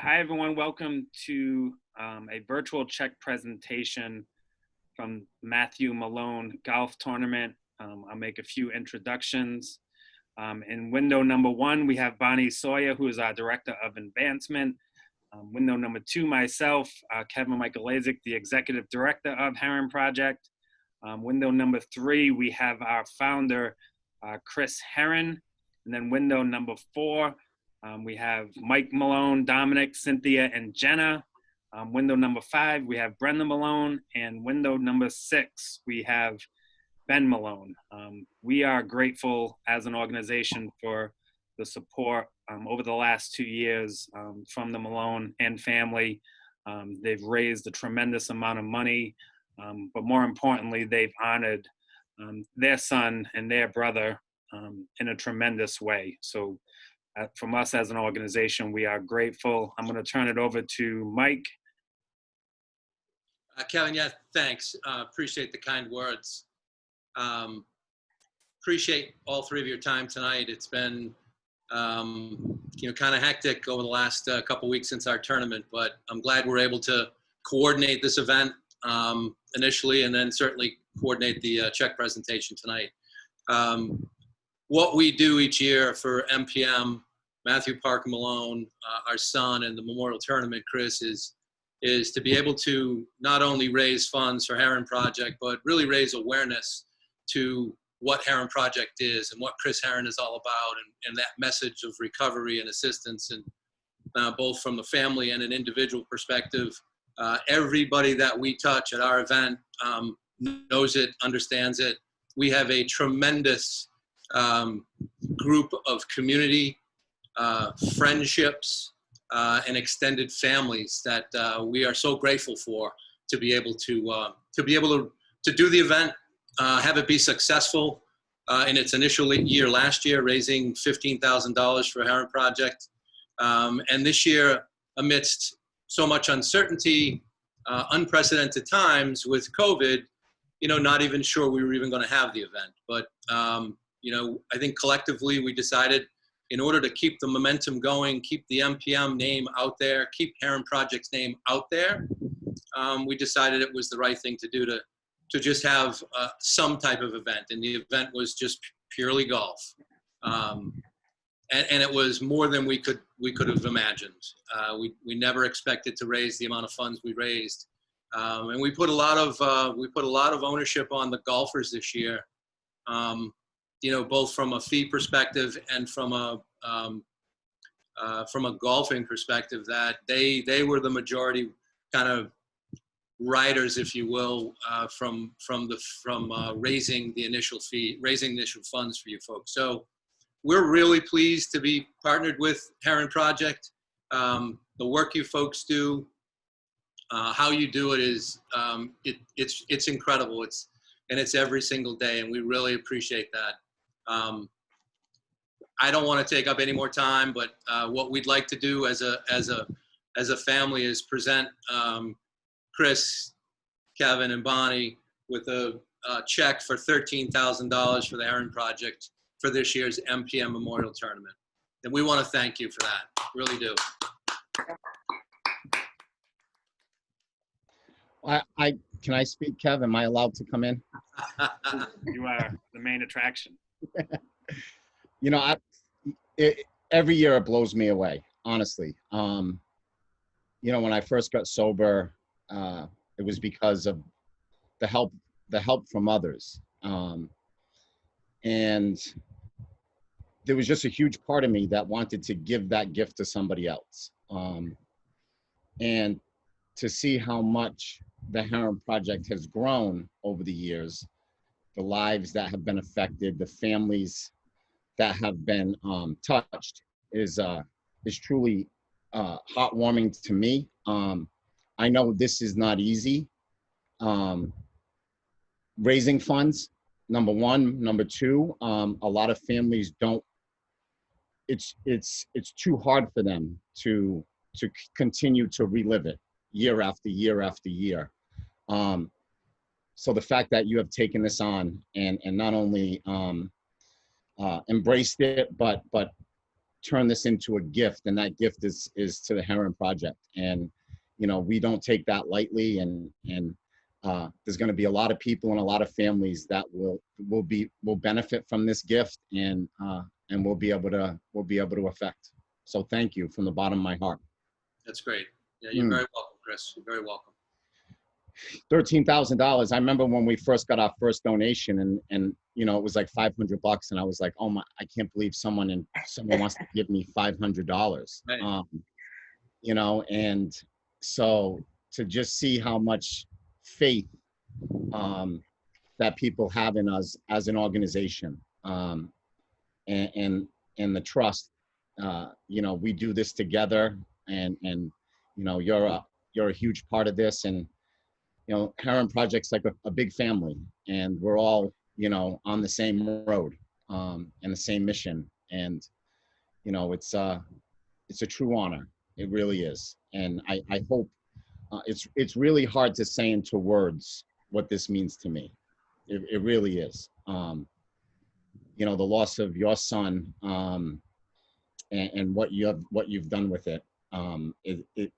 Hi, everyone. Welcome to a virtual check presentation from Matthew Malone Golf Tournament. I'll make a few introductions. In window number one, we have Bonnie Sawyer, who is our Director of Advancement. Window number two, myself, Kevin Mikolazyk, the Executive Director of Herren Project. Window number three, we have our founder, Chris Herren. And then window number four, we have Mike Malone, Dominic, Cynthia, and Jenna. Window number five, we have Brenda Malone. And window number six, we have Ben Malone. We are grateful as an organization for the support over the last 2 years from the Malone and family. They've raised a tremendous amount of money, but more importantly, they've honored their son and their brother in a tremendous way. So from us as an organization, we are grateful. I'm going to turn it over to Mike. Kevin, yeah, thanks. Appreciate the kind words. Appreciate all three of your time tonight. It's been, kind of hectic over the last couple weeks since our tournament, but I'm glad we're able to coordinate this event initially, and then certainly coordinate the check presentation tonight. What we do each year for MPM, Matthew Parker Malone, our son, and the Memorial Tournament, Chris, is to be able to not only raise funds for Herren Project, but really raise awareness to what Herren Project is and what Chris Herren is all about, and that message of recovery and assistance, and both from the family and an individual perspective. Everybody that we touch at our event knows it, understands it. We have a tremendous group of community, friendships, and extended families that we are so grateful for to be able to do the event, have it be successful in its initial year last year, raising $15,000 for Herren Project, and this year, amidst so much uncertainty, unprecedented times with COVID, not even sure we were even going to have the event, but I think collectively we decided, in order to keep the momentum going, keep the MPM name out there, keep Herren Project's name out there, we decided it was the right thing to do to just have some type of event. And the event was just purely golf. And it was more than we could have imagined. We never expected to raise the amount of funds we raised. And we put a lot of ownership on the golfers this year. Both from a fee perspective and from a golfing perspective, that they were the majority kind of riders, if you will, from raising the initial fee, raising initial funds for you folks. So we're really pleased to be partnered with Herren Project. The work you folks do, how you do it is it's incredible. It's every single day, and we really appreciate that. I don't want to take up any more time, but what we'd like to do as a family is present Chris, Kevin, and Bonnie with a check for $13,000 for the Herren Project for this year's MPM Memorial Tournament. And we want to thank you for that. Really do. Can I speak, Kev? Am I allowed to come in? You are the main attraction. Every year it blows me away, honestly. When I first got sober, it was because of the help from others. And there was just a huge part of me that wanted to give that gift to somebody else. And to see how much the Herren Project has grown over the years, the lives that have been affected, the families that have been touched is truly heartwarming to me. I know this is not easy. Raising funds, number one. Number two, a lot of families don't. It's too hard for them to continue to relive it year after year after year. So the fact that you have taken this on and not only embraced it, but turn this into a gift, and that gift is to the Herren Project. And we don't take that lightly, and there's going to be a lot of people and a lot of families that will benefit from this gift, and we'll be able to affect. So thank you from the bottom of my heart. That's great. Yeah, you're very welcome, Chris. You're very welcome. $13,000. I remember when we first got our first donation, and it was like $500, and I was like, oh my, I can't believe someone wants to give me $500. Right. And so to just see how much faith that people have in us as an organization, and the trust, we do this together, and you're a huge part of this. And Herren Project's like a big family, and we're all on the same road, and the same mission. And it's a true honor. It really is. And I hope it's really hard to say into words what this means to me. It really is. The loss of your son, and what you've done with it.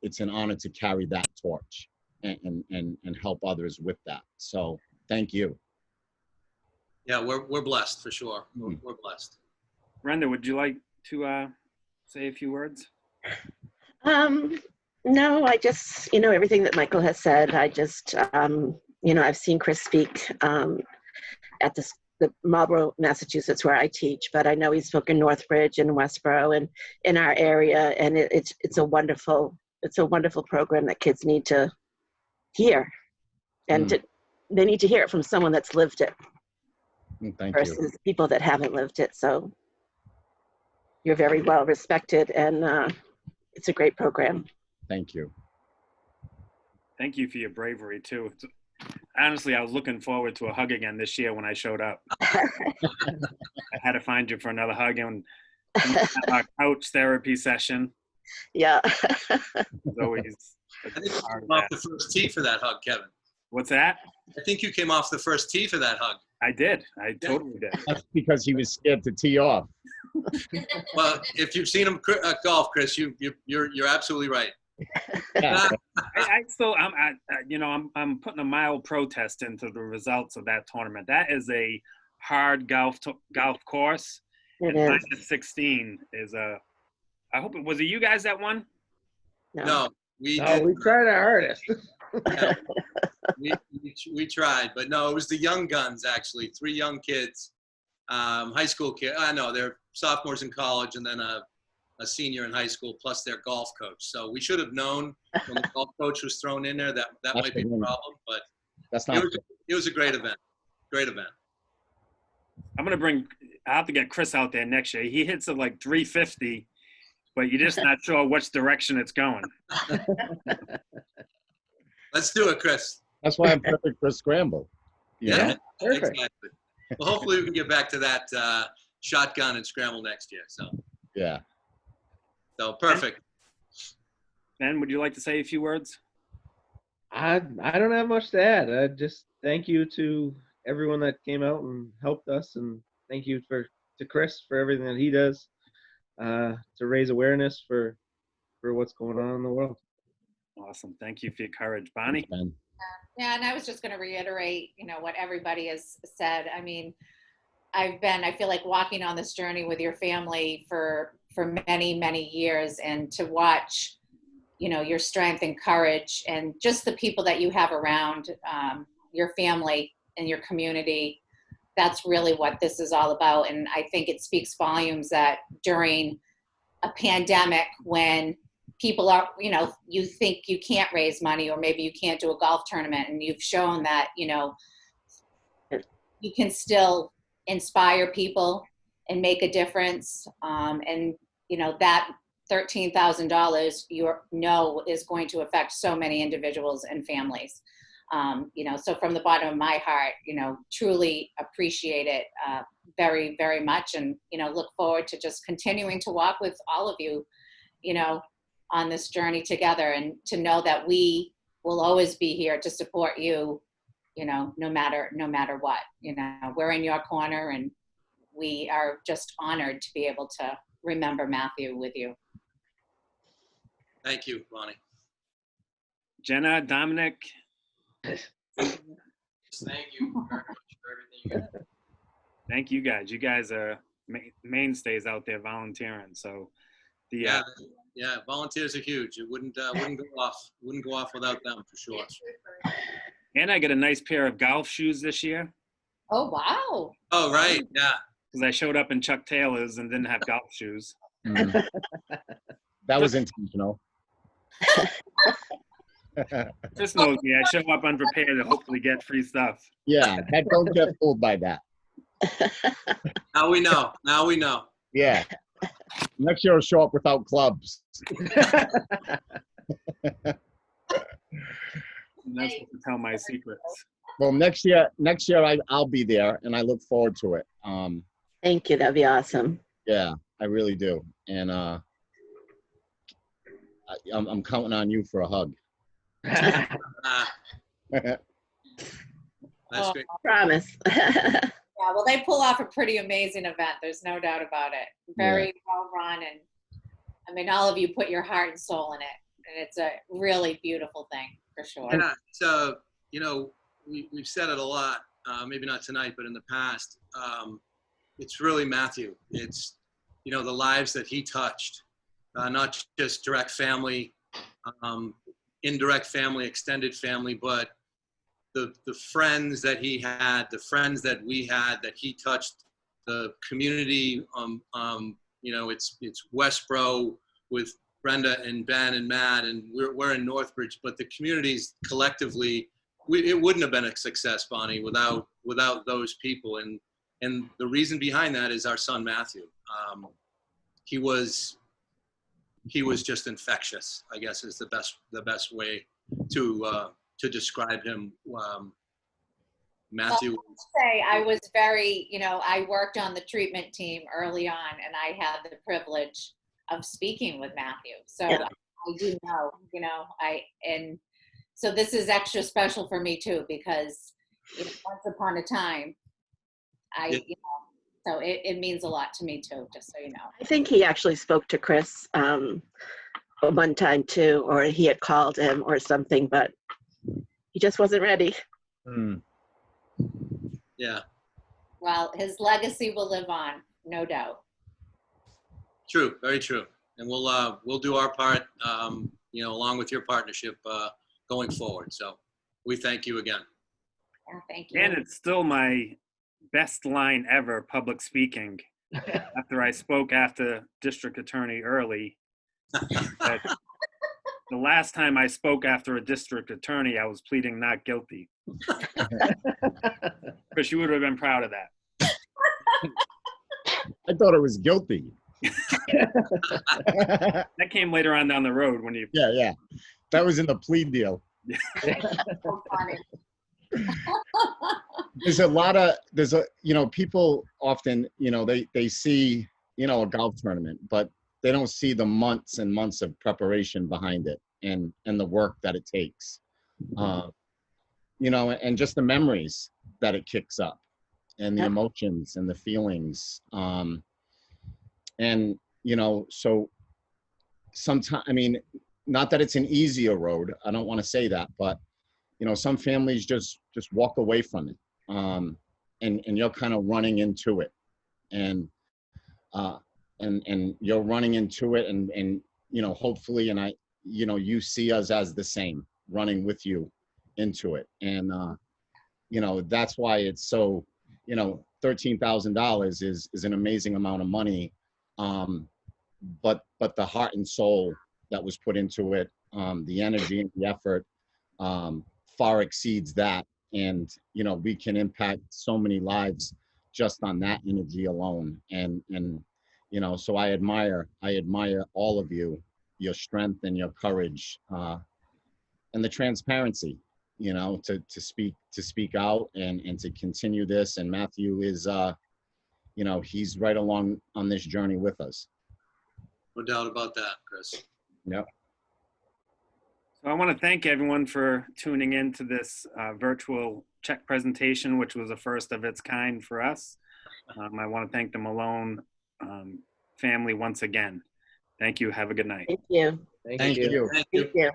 It's an honor to carry that torch and help others with that. So thank you. Yeah, we're blessed for sure. We're blessed. Brenda, would you like to say a few words? No, I just, everything that Michael has said, I just, I've seen Chris speak at the Marlborough, Massachusetts, where I teach, but I know he's spoken Northbridge and Westboro and in our area, and it's a wonderful program that kids need to hear, and they need to hear it from someone that's lived it. Thank versus you. people that haven't lived it. So you're very well respected, and it's a great program. Thank you. Thank you for your bravery too. Honestly, I was looking forward to a hug again this year when I showed up. I had to find you for another hug, and our couch therapy session. Yeah. It's always I think you came off the first tee for that hug, Kevin. What's that? I think you came off the first tee for that hug. I did. I totally did. That's because he was scared to tee off. Well, if you've seen him golf, Chris, you're absolutely right. Yeah. I'm putting a mild protest into the results of that tournament. That is a hard golf course. It and is. minus 16 is a. I hope was it you guys that won? No, we tried our hardest. Yeah, we tried, but no, it was the young guns actually. 3 young kids, high school kids. I know they're sophomores in college, and then a senior in high school, plus their golf coach. So we should have known when the golf coach was thrown in there that might be a problem. But that's not. It was a great event. Great event. I have to get Chris out there next year. He hits it like 350, but you're just not sure which direction it's going. Let's do it, Chris. That's why I'm perfect for a scramble. Yeah, Perfect. exactly. Well, hopefully we can get back to that shotgun and scramble next year. So Yeah. So perfect. Ben, would you like to say a few words? I don't have much to add. I just thank you to everyone that came out and helped us, and thank you to Chris for everything that he does to raise awareness for what's going on in the world. Awesome. Thank you for your courage. Bonnie? Ben. Yeah, and I was just going to reiterate, what everybody has said. I mean, I feel like walking on this journey with your family for many, many years, and to watch, your strength and courage and just the people that you have around, your family and your community. That's really what this is all about. And I think it speaks volumes that during a pandemic, when people are, you think you can't raise money, or maybe you can't do a golf tournament, and you've shown that, you can still inspire people and make a difference. And, that $13,000, is going to affect so many individuals and families. So from the bottom of my heart, truly appreciate it very, very much. And, look forward to just continuing to walk with all of you, on this journey together, and to know that we will always be here to support you, no matter what. We're in your corner, and we are just honored to be able to remember Matthew with you. Thank you, Bonnie. Jenna, Dominic, Thank you very much for everything you guys. thank you guys. You guys are mainstays out there volunteering. So the Yeah, volunteers are huge. It wouldn't go off without them for sure. and I got a nice pair of golf shoes this year Oh, wow. Oh, right, yeah. because I showed up in Chuck Taylor's and didn't have golf shoes. Mm. That was intentional. Chris knows me. I show up unprepared and hopefully get free stuff. Yeah, don't get fooled by that. Now we know. Now we know. Yeah. Next year I'll show up without clubs. And that's what to tell my secrets. Well, next year I'll be there, and I look forward to it. Thank you. That'd be awesome. Yeah, I really do, and I'm counting on you for a hug. That's great. Promise. Yeah, well, they pull off a pretty amazing event. There's no doubt about it. Very well run, and I mean, all of you put your heart and soul in it, and it's a really beautiful thing for sure. Yeah, so we've said it a lot, maybe not tonight, but in the past. It's really Matthew. It's the lives that he touched, not just direct family, indirect family, extended family, but the friends that he had, the friends that we had, that he touched, the community. It's Westboro with Brenda and Ben and Matt, and we're in Northbridge, but the communities collectively, it wouldn't have been a success, Bonnie, without those people. And the reason behind that is our son Matthew. He was just infectious, I guess, is the best way to describe him. Matthew. I was very, I worked on the treatment team early on, and I had the privilege of speaking with Matthew. So Yeah. I do know, and so this is extra special for me too, because once upon a time, so it means a lot to me too, just so you know. I think he actually spoke to Chris one time too, or he had called him or something, but he just wasn't ready. Mm. Yeah. Well, his legacy will live on, no doubt. True, very true. And we'll do our part, along with your partnership going forward. So we thank you again. Yeah, thank you. And it's still my best line ever, public speaking. After I spoke after District Attorney Early, but the last time I spoke after a district attorney, I was pleading not guilty. Chris, you would have been proud of that. I thought it was guilty. That came later on down the road when you. Yeah. That was in the plea deal. So funny. People often, they see, a golf tournament, but they don't see the months and months of preparation behind it and the work that it takes, and just the memories that it kicks up and the emotions and the feelings. So sometimes, not that it's an easier road. I don't want to say that, but some families just walk away from it. And you're kind of running into it, and you're running into it, and hopefully, and you see us as the same, running with you into it. And that's why it's so, $13,000 is an amazing amount of money, but the heart and soul that was put into it, the energy and the effort, far exceeds that. And we can impact so many lives just on that energy alone. And so I admire all of you, your strength and your courage, and the transparency, to speak out and to continue this. And Matthew is he's right along on this journey with us. No doubt about that, Chris. Yep. So I want to thank everyone for tuning in to this virtual check presentation, which was a first of its kind for us. I want to thank the Malone family once again. Thank you. Have a good night. Thank you. Thank Thank you. you. Thank you. Thank you.